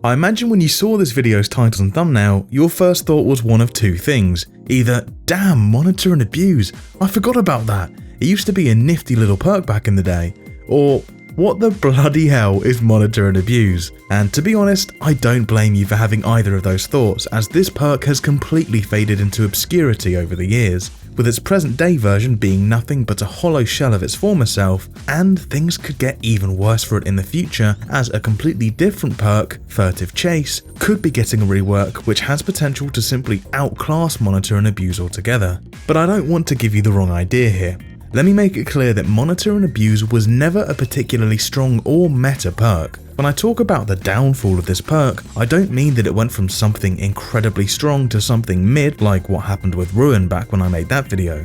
I imagine when you saw this video's title and thumbnail, your first thought was one of two things. Either, damn, monitor and abuse, I forgot about that, it used to be a nifty little perk back in the day. Or, what the bloody hell is monitor and abuse? And to be honest, I don't blame you for having either of those thoughts, as this perk has completely faded into obscurity over the years, with its present day version being nothing but a hollow shell of its former self, and things could get even worse for it in the future, as a completely different perk, Furtive Chase, could be getting a rework which has potential to simply outclass monitor and abuse altogether. But I don't want to give you the wrong idea here. Let me make it clear that Monitor and Abuse was never a particularly strong or meta perk. When I talk about the downfall of this perk, I don't mean that it went from something incredibly strong to something mid like what happened with Ruin back when I made that video.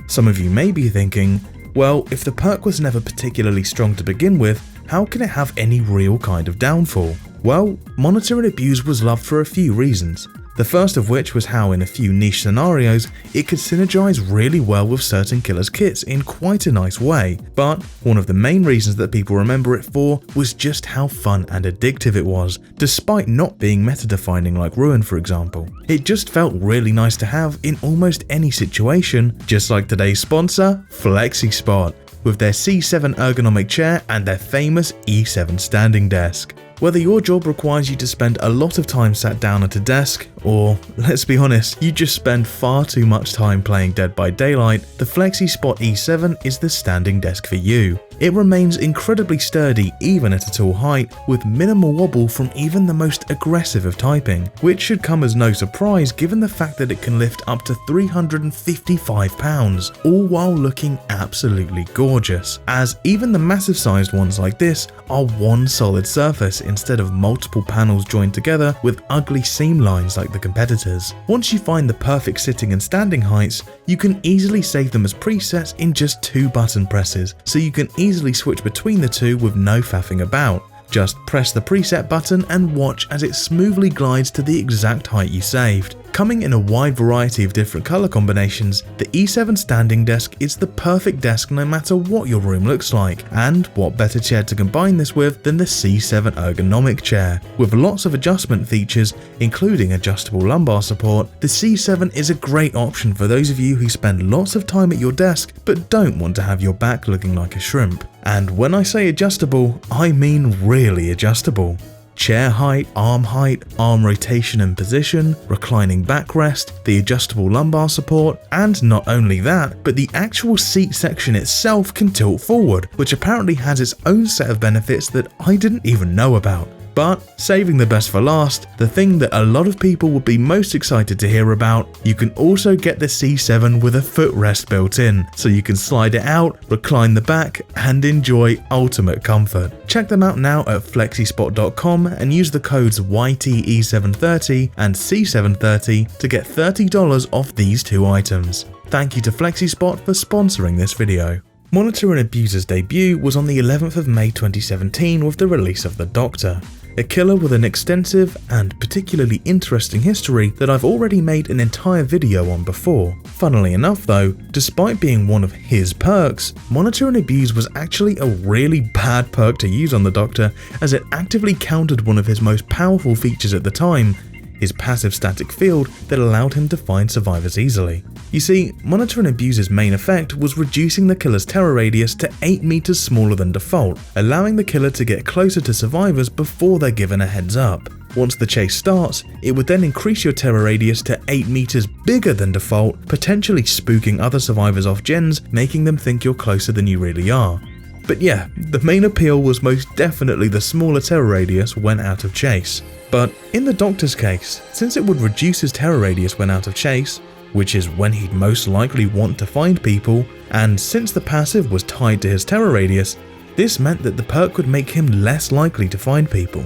Some of you may be thinking, well, if the perk was never particularly strong to begin with, how can it have any real kind of downfall? Well, Monitor and Abuse was loved for a few reasons. The first of which was how in a few niche scenarios, it could synergize really well with certain killers' kits in quite a nice way, but one of the main reasons that people remember it for was just how fun and addictive it was, despite not being meta-defining like Ruin for example. It just felt really nice to have in almost any situation, just like today's sponsor, FlexiSpot, with their C7 ergonomic chair and their famous E7 standing desk. Whether your job requires you to spend a lot of time sat down at a desk, or, let's be honest, you just spend far too much time playing Dead by Daylight, the FlexiSpot E7 is the standing desk for you. It remains incredibly sturdy even at a tall height, with minimal wobble from even the most aggressive of typing, which should come as no surprise given the fact that it can lift up to 355 pounds, all while looking absolutely gorgeous, as even the massive sized ones like this are one solid surface instead of multiple panels joined together with ugly seam lines like the competitors. Once you find the perfect sitting and standing heights, you can easily save them as presets in just 2 button presses, so you can easily switch between the two with no faffing about. Just press the preset button and watch as it smoothly glides to the exact height you saved. Coming in a wide variety of different color combinations, the E7 standing desk is the perfect desk no matter what your room looks like, and what better chair to combine this with than the C7 ergonomic chair. With lots of adjustment features, including adjustable lumbar support, the C7 is a great option for those of you who spend lots of time at your desk but don't want to have your back looking like a shrimp. And when I say adjustable, I mean really adjustable. Chair height, arm rotation and position, reclining backrest, the adjustable lumbar support, and not only that, but the actual seat section itself can tilt forward, which apparently has its own set of benefits that I didn't even know about. But saving the best for last, the thing that a lot of people would be most excited to hear about, you can also get the C7 with a footrest built in, so you can slide it out, recline the back, and enjoy ultimate comfort. Check them out now at flexispot.com and use the codes YTE730 and C730 to get $30 off these 2 items. Thank you to FlexiSpot for sponsoring this video. Monitor and Abuse's debut was on the 11th of May 2017 with the release of The Doctor, a killer with an extensive and particularly interesting history that I've already made an entire video on before. Funnily enough though, despite being one of his perks, Monitor and Abuse was actually a really bad perk to use on the Doctor, as it actively countered one of his most powerful features at the time, his passive static field that allowed him to find survivors easily. You see, Monitor and Abuse's main effect was reducing the killer's terror radius to 8 meters smaller than default, allowing the killer to get closer to survivors before they're given a heads up. Once the chase starts, it would then increase your terror radius to 8 meters bigger than default, potentially spooking other survivors off gens, making them think you're closer than you really are. But yeah, the main appeal was most definitely the smaller terror radius when out of chase. But in the Doctor's case, since it would reduce his terror radius when out of chase, which is when he'd most likely want to find people, and since the passive was tied to his terror radius, this meant that the perk would make him less likely to find people.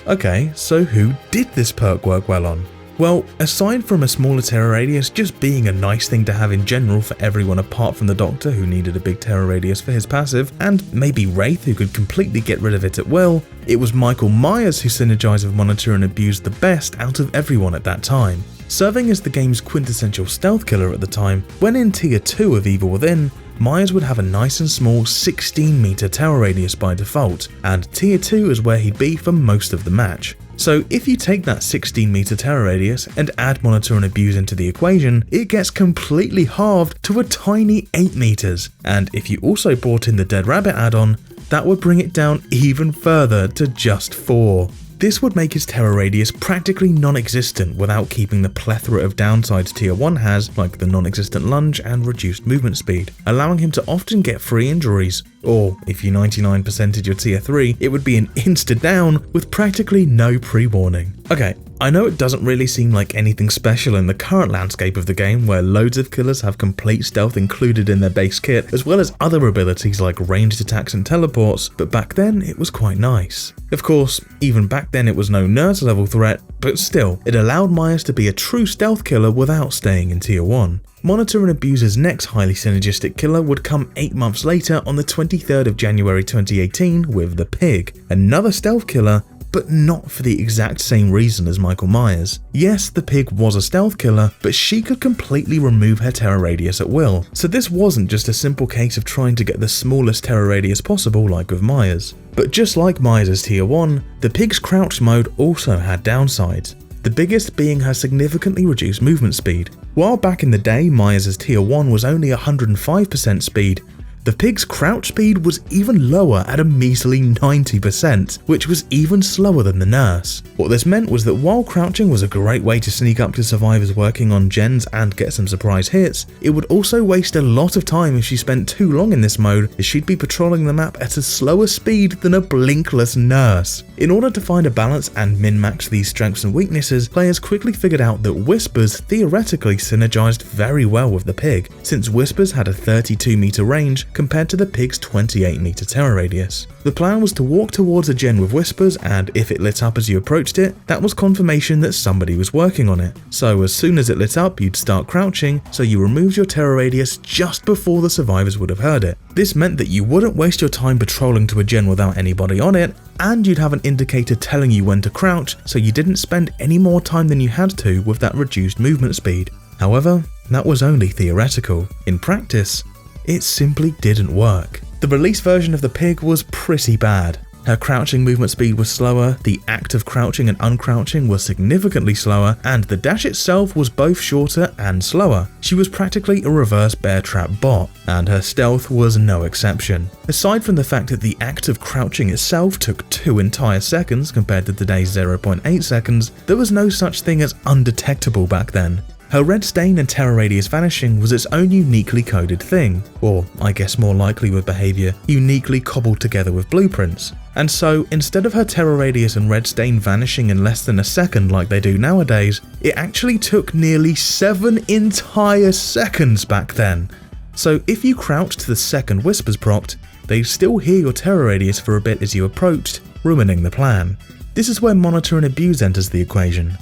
Okay, so who did this perk work well on? Well, aside from a smaller terror radius just being a nice thing to have in general for everyone apart from the Doctor who needed a big terror radius for his passive, and maybe Wraith who could completely get rid of it at will, it was Michael Myers who synergized with Monitor and Abuse the best out of everyone at that time. Serving as the game's quintessential stealth killer at the time, when in Tier 2 of Evil Within, Myers would have a nice and small 16 meter terror radius by default, and Tier 2 is where he'd be for most of the match. So if you take that 16 meter terror radius and add Monitor and Abuse into the equation, it gets completely halved to a tiny 8 meters. And if you also brought in the Dead Rabbit add-on, that would bring it down even further to just 4. This would make his terror radius practically non-existent without keeping the plethora of downsides Tier 1 has, like the non-existent lunge and reduced movement speed, allowing him to often get free injuries. Or, if you 99%ed your Tier 3, it would be an insta-down with practically no pre-warning. Okay, I know it doesn't really seem like anything special in the current landscape of the game where loads of killers have complete stealth included in their base kit, as well as other abilities like ranged attacks and teleports, but back then it was quite nice. Of course, even back then it was no nurse level threat, but still, it allowed Myers to be a true stealth killer without staying in Tier 1. Monitor and Abuser's next highly synergistic killer would come 8 months later on the 23rd of January 2018 with the Pig, another stealth killer, but not for the exact same reason as Michael Myers. Yes, the Pig was a stealth killer, but she could completely remove her terror radius at will, so this wasn't just a simple case of trying to get the smallest terror radius possible like with Myers. But just like Myers' Tier 1, the Pig's crouch mode also had downsides, the biggest being her significantly reduced movement speed. While back in the day Myers' Tier 1 was only 105% speed, the Pig's crouch speed was even lower at a measly 90%, which was even slower than the nurse. What this meant was that while crouching was a great way to sneak up to survivors working on gens and get some surprise hits, it would also waste a lot of time if she spent too long in this mode, as she'd be patrolling the map at a slower speed than a blinkless nurse. In order to find a balance and min-max these strengths and weaknesses, players quickly figured out that Whispers theoretically synergized very well with the Pig, since Whispers had a 32 meter range compared to the Pig's 28 meter terror radius. The plan was to walk towards a gen with Whispers, and if it lit up as you approached it, that was confirmation that somebody was working on it. So as soon as it lit up, you'd start crouching, so you removed your terror radius just before the survivors would have heard it. This meant that you wouldn't waste your time patrolling to a gen without anybody on it, and you'd have an indicator telling you when to crouch, so you didn't spend any more time than you had to with that reduced movement speed. However, that was only theoretical. In practice, it simply didn't work. The release version of the Pig was pretty bad. Her crouching movement speed was slower, the act of crouching and uncrouching was significantly slower, and the dash itself was both shorter and slower. She was practically a reverse bear trap bot, and her stealth was no exception. Aside from the fact that the act of crouching itself took 2 entire seconds compared to today's 0.8 seconds, there was no such thing as undetectable back then. Her red stain and terror radius vanishing was its own uniquely coded thing, or I guess more likely with behaviour, uniquely cobbled together with blueprints. And so, instead of her terror radius and red stain vanishing in less than a second like they do nowadays, it actually took nearly 7 entire seconds back then. So if you crouched the second Whispers procced, they'd still hear your terror radius for a bit as you approached, ruining the plan. This is where Monitor and Abuse enters the equation.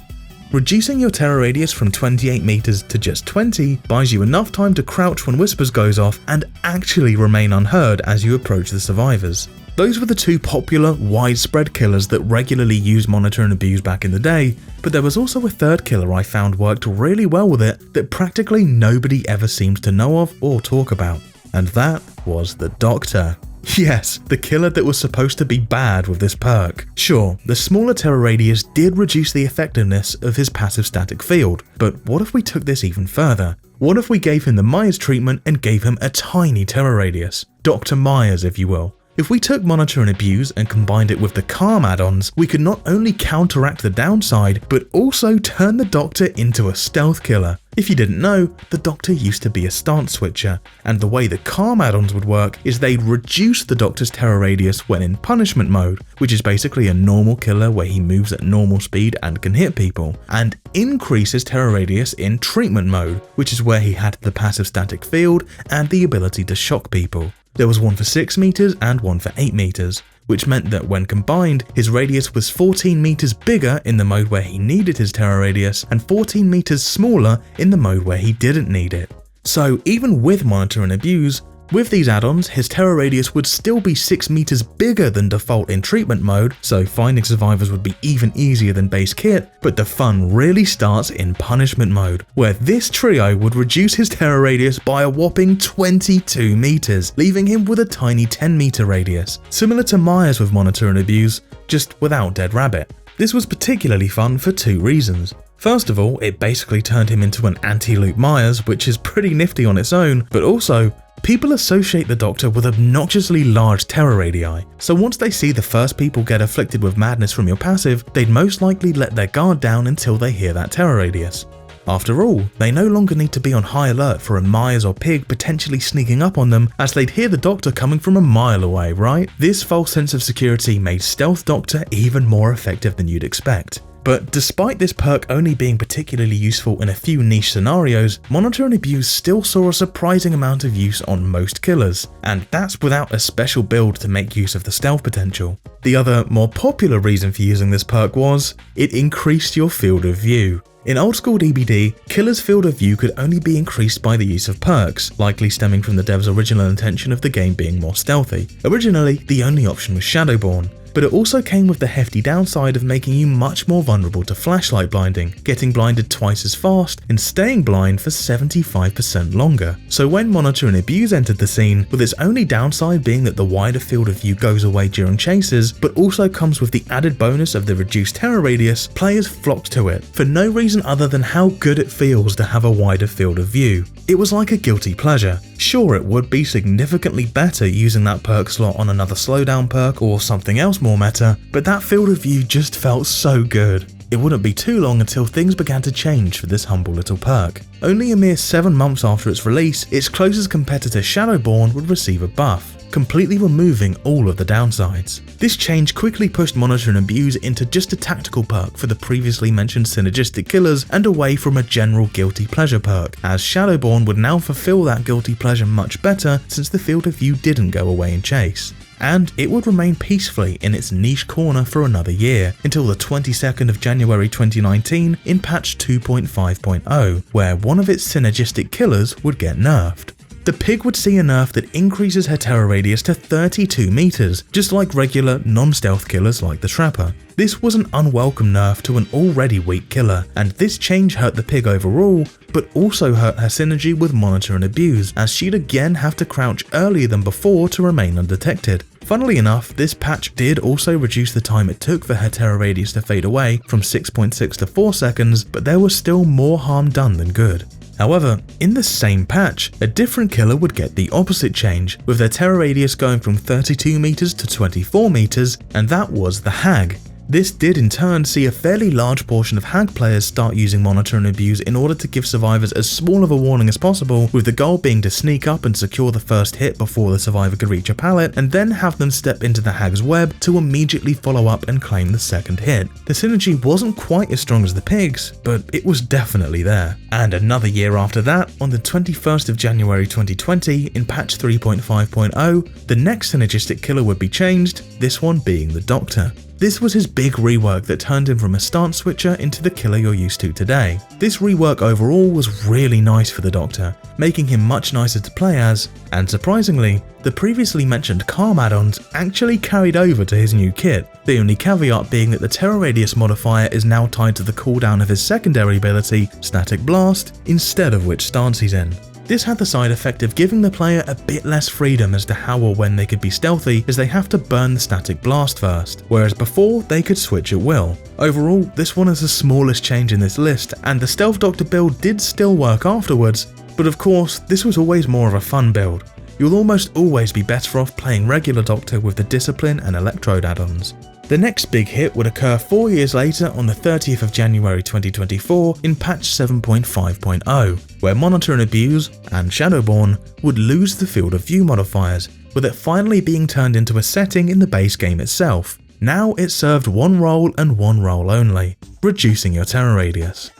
Reducing your terror radius from 28 meters to just 20 buys you enough time to crouch when Whispers goes off and actually remain unheard as you approach the survivors. Those were the two popular, widespread killers that regularly used Monitor and Abuse back in the day, but there was also a third killer I found worked really well with it that practically nobody ever seems to know of or talk about, and that was the Doctor. Yes, the killer that was supposed to be bad with this perk. Sure, the smaller terror radius did reduce the effectiveness of his passive static field, but what if we took this even further? What if we gave him the Myers treatment and gave him a tiny terror radius? Dr. Myers, if you will. If we took Monitor and Abuse and combined it with the Calm add-ons, we could not only counteract the downside, but also turn the Doctor into a stealth killer. If you didn't know, the Doctor used to be a stance switcher, and the way the Calm add-ons would work is they'd reduce the Doctor's terror radius when in punishment mode, which is basically a normal killer where he moves at normal speed and can hit people, and increase his terror radius in treatment mode, which is where he had the passive static field and the ability to shock people. There was one for 6 meters and one for 8 meters, which meant that when combined, his radius was 14 meters bigger in the mode where he needed his terror radius and 14 meters smaller in the mode where he didn't need it. So even with Monitor and Abuse, with these add-ons, his terror radius would still be 6 meters bigger than default in treatment mode, so finding survivors would be even easier than base kit, but the fun really starts in punishment mode, where this trio would reduce his terror radius by a whopping 22 meters, leaving him with a tiny 10 meter radius, similar to Myers with Monitor and Abuse, just without Dead Rabbit. This was particularly fun for two reasons. First of all, it basically turned him into an anti-Luke Myers, which is pretty nifty on its own, but also, people associate the Doctor with obnoxiously large terror radii, so once they see the first people get afflicted with madness from your passive, they'd most likely let their guard down until they hear that terror radius. After all, they no longer need to be on high alert for a Myers or Pig potentially sneaking up on them, as they'd hear the Doctor coming from a mile away, right? This false sense of security made Stealth Doctor even more effective than you'd expect. But despite this perk only being particularly useful in a few niche scenarios, Monitor and Abuse still saw a surprising amount of use on most killers, and that's without a special build to make use of the stealth potential. The other, more popular reason for using this perk was, it increased your field of view. In old school DBD, Killer's field of view could only be increased by the use of perks, likely stemming from the devs' original intention of the game being more stealthy. Originally, the only option was Shadowborn, but it also came with the hefty downside of making you much more vulnerable to flashlight blinding, getting blinded twice as fast and staying blind for 75% longer. So when Monitor and Abuse entered the scene, with its only downside being that the wider field of view goes away during chases, but also comes with the added bonus of the reduced terror radius, players flocked to it, for no reason other than how good it feels to have a wider field of view. It was like a guilty pleasure. Sure, it would be significantly better using that perk slot on another slowdown perk or something else more meta, but that field of view just felt so good. It wouldn't be too long until things began to change for this humble little perk. Only a mere 7 months after its release, its closest competitor Shadowborn would receive a buff, completely removing all of the downsides. This change quickly pushed Monitor and Abuse into just a tactical perk for the previously mentioned synergistic killers and away from a general guilty pleasure perk, as Shadowborn would now fulfill that guilty pleasure much better since the field of view didn't go away in chase. And it would remain peacefully in its niche corner for another year, until the 22nd of January 2019 in patch 2.5.0, where one of its synergistic killers would get nerfed. The Pig would see a nerf that increases her terror radius to 32 meters, just like regular non-stealth killers like the Trapper. This was an unwelcome nerf to an already weak killer, and this change hurt the Pig overall, but also hurt her synergy with Monitor and Abuse, as she'd again have to crouch earlier than before to remain undetected. Funnily enough, this patch did also reduce the time it took for her terror radius to fade away from 6.6 to 4 seconds, but there was still more harm done than good. However, in the same patch, a different killer would get the opposite change, with their terror radius going from 32 meters to 24 meters, and that was the Hag. This did in turn see a fairly large portion of Hag players start using Monitor and Abuse in order to give survivors as small of a warning as possible, with the goal being to sneak up and secure the first hit before the survivor could reach a pallet, and then have them step into the Hag's web to immediately follow up and claim the second hit. The synergy wasn't quite as strong as the Pigs, but it was definitely there. And another year after that, on the 21st of January 2020, in patch 3.5.0, the next synergistic killer would be changed, this one being the Doctor. This was his big rework that turned him from a stance switcher into the killer you're used to today. This rework overall was really nice for the Doctor, making him much nicer to play as, and surprisingly, the previously mentioned Calm add-ons actually carried over to his new kit, the only caveat being that the terror radius modifier is now tied to the cooldown of his secondary ability, Static Blast, instead of which stance he's in. This had the side effect of giving the player a bit less freedom as to how or when they could be stealthy, as they have to burn the Static Blast first, whereas before they could switch at will. Overall, this one is the smallest change in this list, and the Stealth Doctor build did still work afterwards, but of course this was always more of a fun build. You'll almost always be better off playing regular Doctor with the Discipline and Electrode add-ons. The next big hit would occur 4 years later on the 30th of January 2024 in patch 7.5.0, where Monitor and Abuse and Shadowborn would lose the field of view modifiers, with it finally being turned into a setting in the base game itself. Now it served one role and one role only, reducing your terror radius.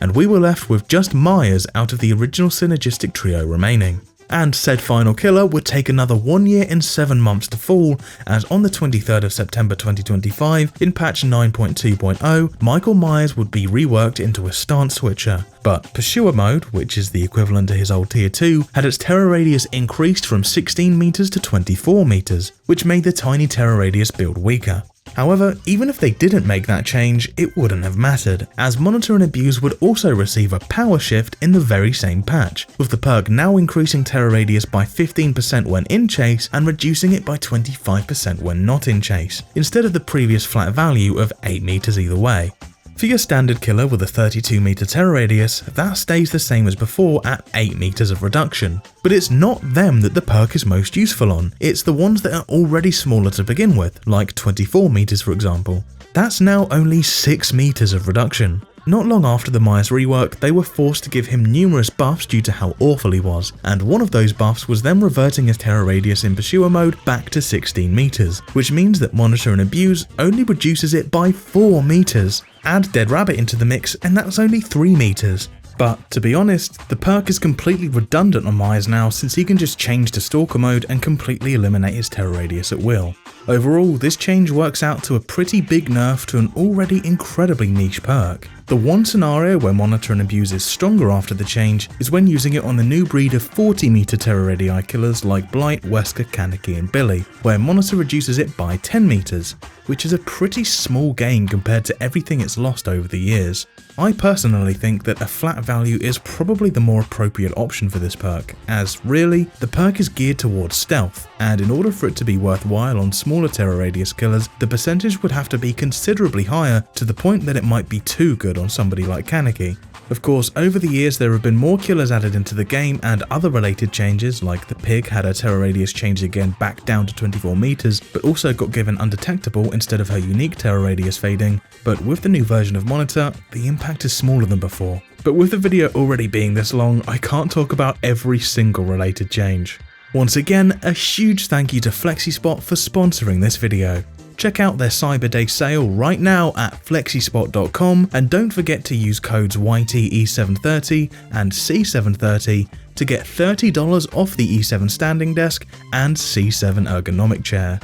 And we were left with just Myers out of the original synergistic trio remaining. And said final killer would take another 1 year and 7 months to fall, as on the 23rd of September 2025, in patch 9.2.0, Michael Myers would be reworked into a stance switcher. But Pursuer mode, which is the equivalent to his old tier 2, had its terror radius increased from 16 meters to 24 meters, which made the tiny terror radius build weaker. However, even if they didn't make that change, it wouldn't have mattered, as Monitor and Abuse would also receive a power shift in the very same patch, with the perk now increasing terror radius by 15% when in chase and reducing it by 25% when not in chase, instead of the previous flat value of 8 meters either way. For your standard killer with a 32 meter terror radius, that stays the same as before at 8 meters of reduction. But it's not them that the perk is most useful on, it's the ones that are already smaller to begin with, like 24 meters for example. That's now only 6 meters of reduction. Not long after the Myers rework, they were forced to give him numerous buffs due to how awful he was, and one of those buffs was them reverting his terror radius in Pursuer mode back to 16 meters, which means that Monitor and Abuse only reduces it by 4 meters. Add Dead Rabbit into the mix and that's only 3 meters. But to be honest, the perk is completely redundant on Myers now since he can just change to Stalker mode and completely eliminate his terror radius at will. Overall, this change works out to a pretty big nerf to an already incredibly niche perk. The one scenario where Monitor and Abuse is stronger after the change is when using it on the new breed of 40 meter terror radii killers like Blight, Wesker, Kaneki and Billy, where Monitor reduces it by 10 meters, which is a pretty small gain compared to everything it's lost over the years. I personally think that a flat value is probably the more appropriate option for this perk, as really, the perk is geared towards stealth, and in order for it to be worthwhile on smaller terror radius killers, the percentage would have to be considerably higher to the point that it might be too good on somebody like Kaneki. Of course, over the years there have been more killers added into the game and other related changes, like the Pig had her terror radius changed again back down to 24 meters, but also got given undetectable instead of her unique terror radius fading, but with the new version of Monitor, the impact is smaller than before. But with the video already being this long, I can't talk about every single related change. Once again, a huge thank you to FlexiSpot for sponsoring this video. Check out their Cyber Day sale right now at flexispot.com and don't forget to use codes YTE730 and C730 to get $30 off the E7 standing desk and C7 ergonomic chair.